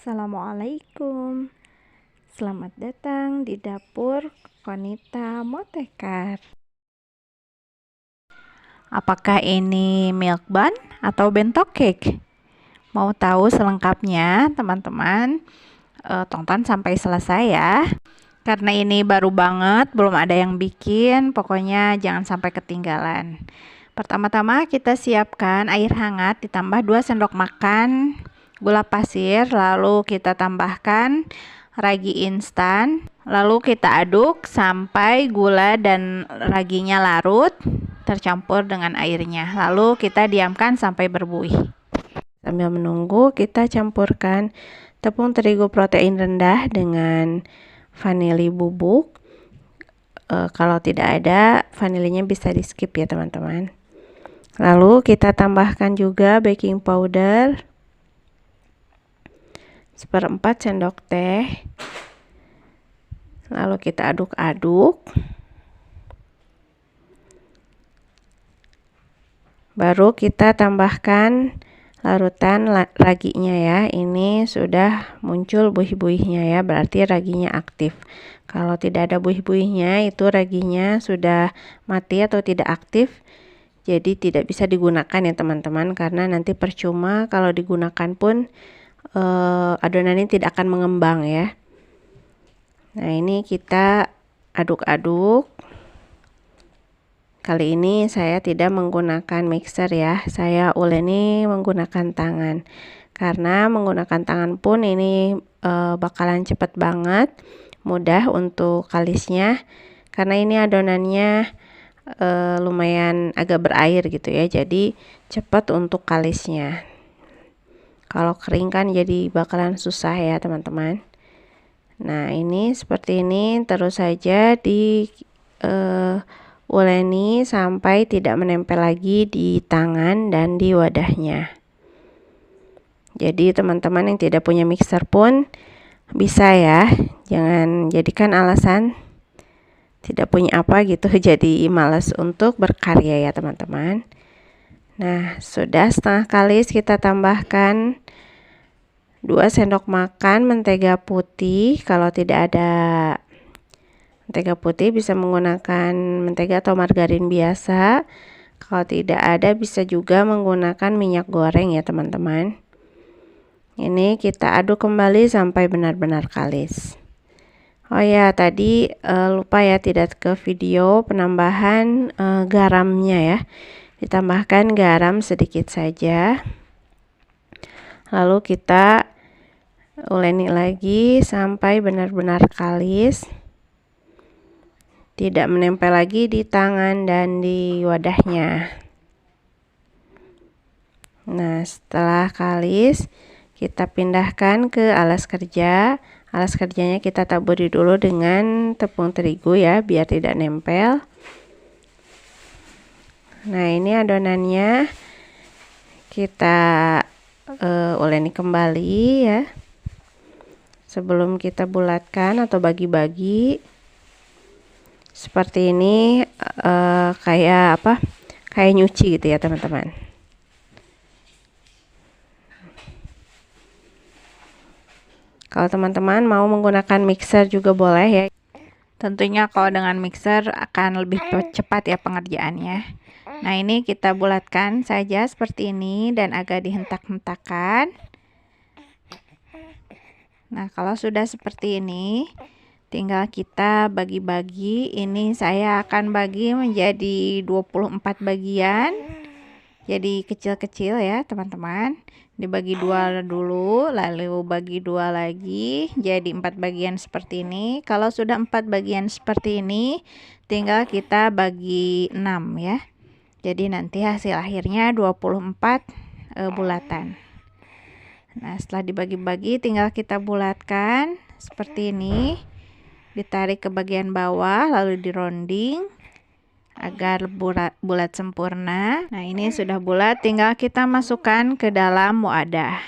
Assalamualaikum. Selamat datang di dapur Konita Motekar. Apakah ini milk bun atau bento cake? Mau tahu selengkapnya, teman-teman? Tonton sampai selesai ya. Karena ini baru banget, belum ada yang bikin, pokoknya jangan sampai ketinggalan. Pertama-tama kita siapkan air hangat ditambah 2 sendok makan gula pasir, lalu kita tambahkan ragi instan, lalu kita aduk sampai gula dan raginya larut tercampur dengan airnya, lalu kita diamkan sampai berbuih. Sambil menunggu, kita campurkan tepung terigu protein rendah dengan vanili bubuk. Kalau tidak ada vanilinya bisa di skip ya teman-teman. Lalu kita tambahkan juga baking powder 1/4 sendok teh, lalu kita aduk-aduk, baru kita tambahkan larutan raginya ya. Ini sudah muncul buih-buihnya ya, berarti raginya aktif. Kalau tidak ada buih-buihnya, itu raginya sudah mati atau tidak aktif, jadi tidak bisa digunakan ya teman-teman, karena nanti percuma kalau digunakan pun adonan ini tidak akan mengembang ya. Nah, ini kita aduk-aduk. Kali ini saya tidak menggunakan mixer ya, saya uleni menggunakan tangan. Karena menggunakan tangan pun ini bakalan cepet banget, mudah untuk kalisnya. Karena ini adonannya lumayan agak berair gitu ya, jadi cepat untuk kalisnya. Kalau kering kan jadi bakalan susah ya teman-teman. Nah, ini seperti ini, terus saja di uleni sampai tidak menempel lagi di tangan dan di wadahnya. Jadi teman-teman yang tidak punya mixer pun bisa ya, jangan jadikan alasan tidak punya apa gitu jadi malas untuk berkarya ya teman-teman. Nah, sudah setengah kalis, kita tambahkan 2 sendok makan mentega putih. Kalau tidak ada mentega putih bisa menggunakan mentega atau margarin biasa. Kalau tidak ada bisa juga menggunakan minyak goreng ya teman-teman. Ini kita aduk kembali sampai benar-benar kalis. Oh ya, tadi lupa ya, tidak ke video penambahan garamnya ya. Ditambahkan garam sedikit saja, lalu kita uleni lagi sampai benar-benar kalis, tidak menempel lagi di tangan dan di wadahnya. Nah, setelah kalis kita pindahkan ke alas kerja. Alas kerjanya kita taburi dulu dengan tepung terigu ya, biar tidak nempel. Nah, ini adonannya kita uleni kembali ya, sebelum kita bulatkan atau bagi-bagi seperti ini. Kayak apa, kayak nyuci gitu ya teman-teman. Kalau teman-teman mau menggunakan mixer juga boleh ya, tentunya kalau dengan mixer akan lebih cepat ya pengerjaannya. Nah, ini kita bulatkan saja seperti ini dan agak dihentak-hentakan. Nah, kalau sudah seperti ini, tinggal kita bagi-bagi. Ini saya akan bagi menjadi 24 bagian. Jadi kecil-kecil ya teman-teman. Dibagi 2 dulu, lalu bagi 2 lagi, jadi 4 bagian seperti ini. Kalau sudah 4 bagian seperti ini, tinggal kita bagi 6 ya. Jadi nanti hasil akhirnya 24 bulatan. Nah, setelah dibagi-bagi tinggal kita bulatkan seperti ini. Ditarik ke bagian bawah lalu dironding agar bulat sempurna. Nah, ini sudah bulat, tinggal kita masukkan ke dalam wadah.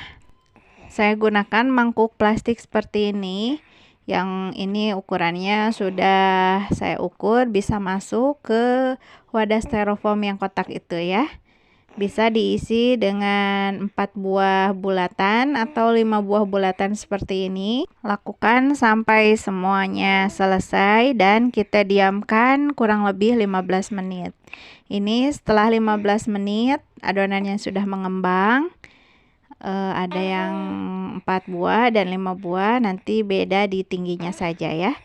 Saya gunakan mangkuk plastik seperti ini. Yang ini ukurannya sudah saya ukur, bisa masuk ke wadah styrofoam yang kotak itu ya. Bisa diisi dengan 4 buah bulatan atau 5 buah bulatan seperti ini. Lakukan sampai semuanya selesai dan kita diamkan kurang lebih 15 menit. Ini setelah 15 menit adonannya sudah mengembang. Ada yang 4 buah dan 5 buah, nanti beda di tingginya saja ya.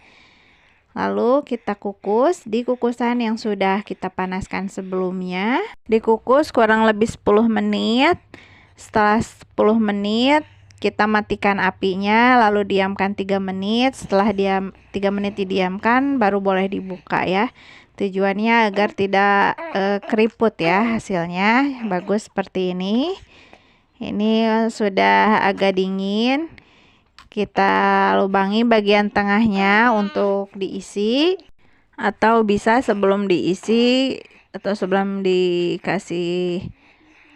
Lalu kita kukus di kukusan yang sudah kita panaskan sebelumnya. Dikukus kurang lebih 10 menit. Setelah 10 menit kita matikan apinya, lalu diamkan 3 menit. Setelah 3 menit didiamkan baru boleh dibuka ya. Tujuannya agar tidak keriput ya, hasilnya bagus seperti ini. Ini sudah agak dingin. Kita lubangi bagian tengahnya untuk diisi, atau bisa sebelum diisi atau sebelum dikasih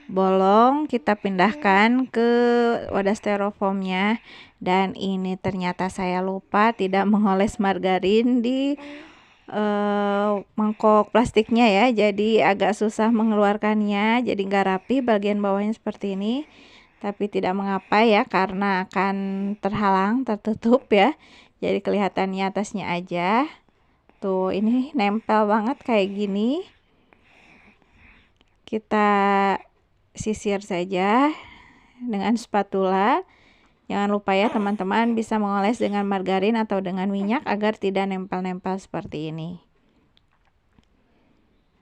bolong kita pindahkan ke wadah styrofoamnya. Dan ini ternyata saya lupa tidak mengoles margarin di mangkok plastiknya ya, jadi agak susah mengeluarkannya, jadi nggak rapi bagian bawahnya seperti ini. Tapi tidak mengapa ya, karena akan terhalang, tertutup ya, jadi kelihatannya atasnya aja. Tuh, ini nempel banget kayak gini. Kita sisir saja dengan spatula. Jangan lupa ya teman-teman, bisa mengoles dengan margarin atau dengan minyak agar tidak nempel-nempel seperti ini.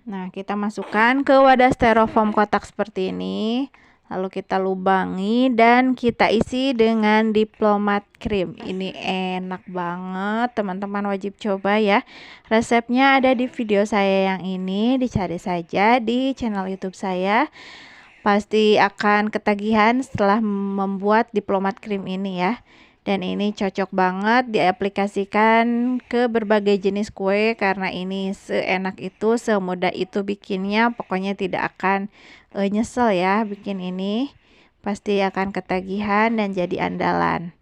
Nah, kita masukkan ke wadah styrofoam kotak seperti ini. Lalu kita lubangi dan kita isi dengan diplomat cream. Ini enak banget, teman-teman wajib coba ya. Resepnya ada di video saya yang ini, dicari saja di channel YouTube saya. Pasti akan ketagihan setelah membuat diplomat cream ini ya. Dan ini cocok banget diaplikasikan ke berbagai jenis kue, karena ini seenak itu, semudah itu bikinnya. Pokoknya tidak akan nyesel ya bikin ini. Pasti akan ketagihan dan jadi andalan.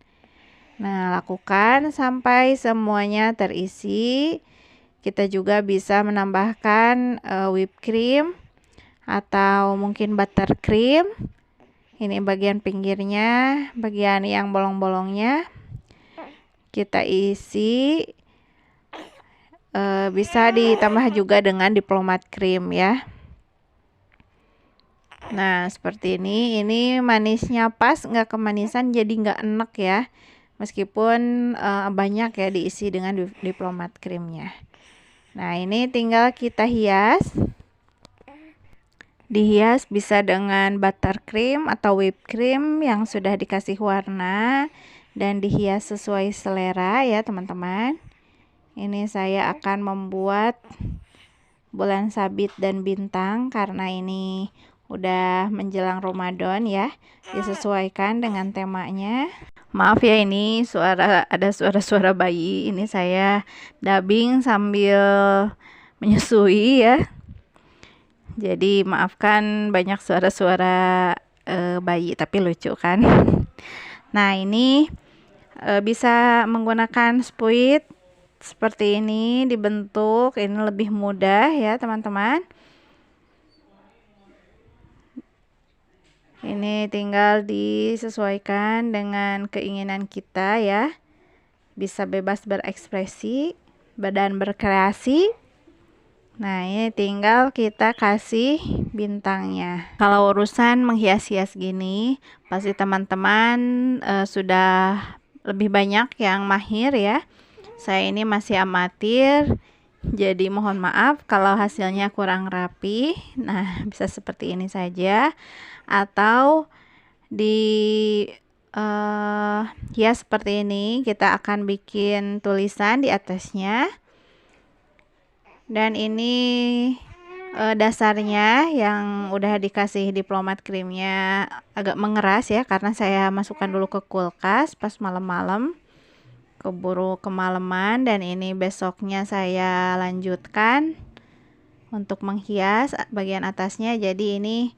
Nah, lakukan sampai semuanya terisi. Kita juga bisa menambahkan whipped cream atau mungkin buttercream. Ini bagian pinggirnya, bagian yang bolong-bolongnya kita isi. Bisa ditambah juga dengan diplomat cream ya. Nah, seperti ini. Ini manisnya pas, nggak kemanisan, jadi nggak enek ya. Meskipun banyak ya diisi dengan diplomat creamnya. Nah, ini tinggal kita hias. Dihias bisa dengan buttercream atau whipped cream yang sudah dikasih warna, dan dihias sesuai selera ya teman-teman. Ini saya akan membuat bulan sabit dan bintang karena ini udah menjelang Ramadan ya. Disesuaikan dengan temanya. Maaf ya, ini ada suara-suara bayi. Ini saya dubbing sambil menyusui ya. Jadi maafkan banyak suara-suara bayi, tapi lucu kan. Nah, ini bisa menggunakan spuit seperti ini dibentuk. Ini lebih mudah ya teman-teman. Ini tinggal disesuaikan dengan keinginan kita ya. Bisa bebas berekspresi dan berkreasi. Nah, ini tinggal kita kasih bintangnya. Kalau urusan menghias-hias gini, pasti teman-teman sudah lebih banyak yang mahir ya. Saya ini masih amatir, jadi mohon maaf kalau hasilnya kurang rapi. Nah, bisa seperti ini saja. Atau di hias seperti ini, kita akan bikin tulisan di atasnya. Dan ini dasarnya yang udah dikasih diplomat creamnya agak mengeras ya, karena saya masukkan dulu ke kulkas pas malam-malam, keburu kemalaman. Dan ini besoknya saya lanjutkan untuk menghias bagian atasnya. Jadi ini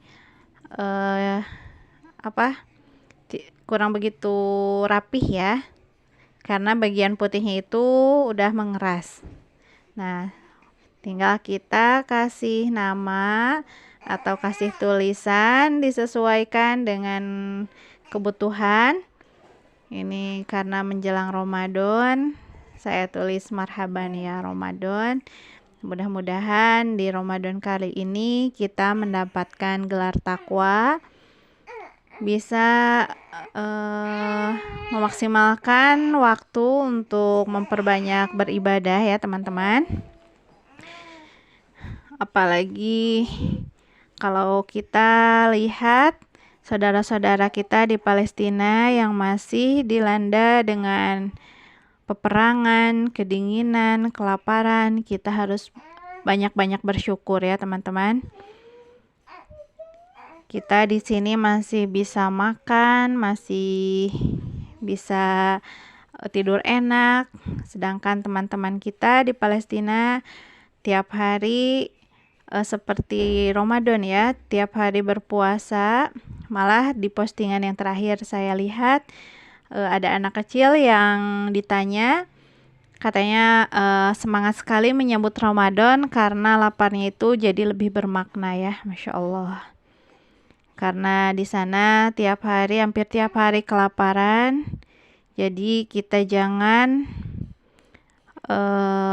kurang begitu rapih ya, karena bagian putihnya itu udah mengeras. Nah, tinggal kita kasih nama atau kasih tulisan disesuaikan dengan kebutuhan. Ini karena menjelang Ramadan, saya tulis marhaban ya Ramadan. Mudah-mudahan di Ramadan kali ini kita mendapatkan gelar takwa, bisa memaksimalkan waktu untuk memperbanyak beribadah ya teman-teman. Apalagi kalau kita lihat saudara-saudara kita di Palestina yang masih dilanda dengan peperangan, kedinginan, kelaparan, kita harus banyak-banyak bersyukur ya teman-teman. Kita di sini masih bisa makan, masih bisa tidur enak, sedangkan teman-teman kita di Palestina tiap hari seperti Ramadan ya, tiap hari berpuasa. Malah di postingan yang terakhir saya lihat ada anak kecil yang ditanya, katanya semangat sekali menyambut Ramadan karena laparnya itu jadi lebih bermakna ya, Masya Allah. Karena di sana hampir tiap hari kelaparan, jadi kita jangan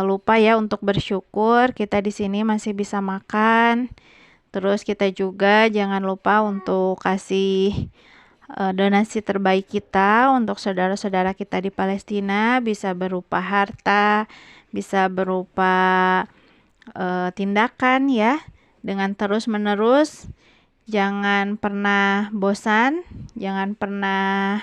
lupa ya untuk bersyukur. Kita di sini masih bisa makan. Terus kita juga jangan lupa untuk kasih donasi terbaik kita untuk saudara-saudara kita di Palestina, bisa berupa harta, bisa berupa tindakan ya, dengan terus-menerus. Jangan pernah bosan, jangan pernah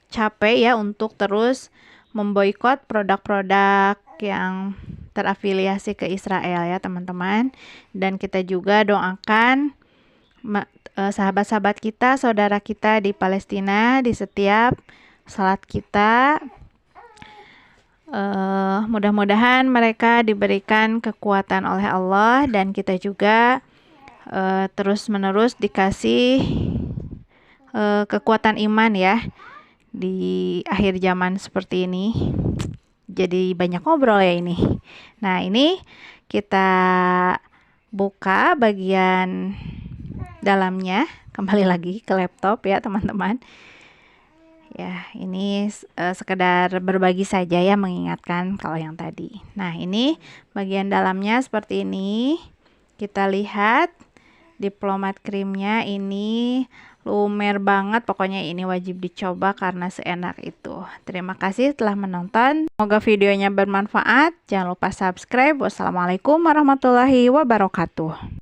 capek ya untuk terus memboikot produk-produk yang terafiliasi ke Israel ya teman-teman. Dan kita juga doakan sahabat-sahabat kita, saudara kita di Palestina, di setiap salat kita. Mudah-mudahan mereka diberikan kekuatan oleh Allah, dan kita juga terus-menerus dikasih kekuatan iman ya di akhir zaman seperti ini. Jadi banyak ngobrol ya ini. Nah, ini kita buka bagian dalamnya, kembali lagi ke laptop ya teman-teman. Ya, ini sekedar berbagi saja ya, mengingatkan kalau yang tadi. Nah, ini bagian dalamnya seperti ini. Kita lihat diplomat krimnya, ini lumer banget, pokoknya ini wajib dicoba karena seenak itu. Terima kasih telah menonton, semoga videonya bermanfaat. Jangan lupa subscribe. Wassalamualaikum warahmatullahi wabarakatuh.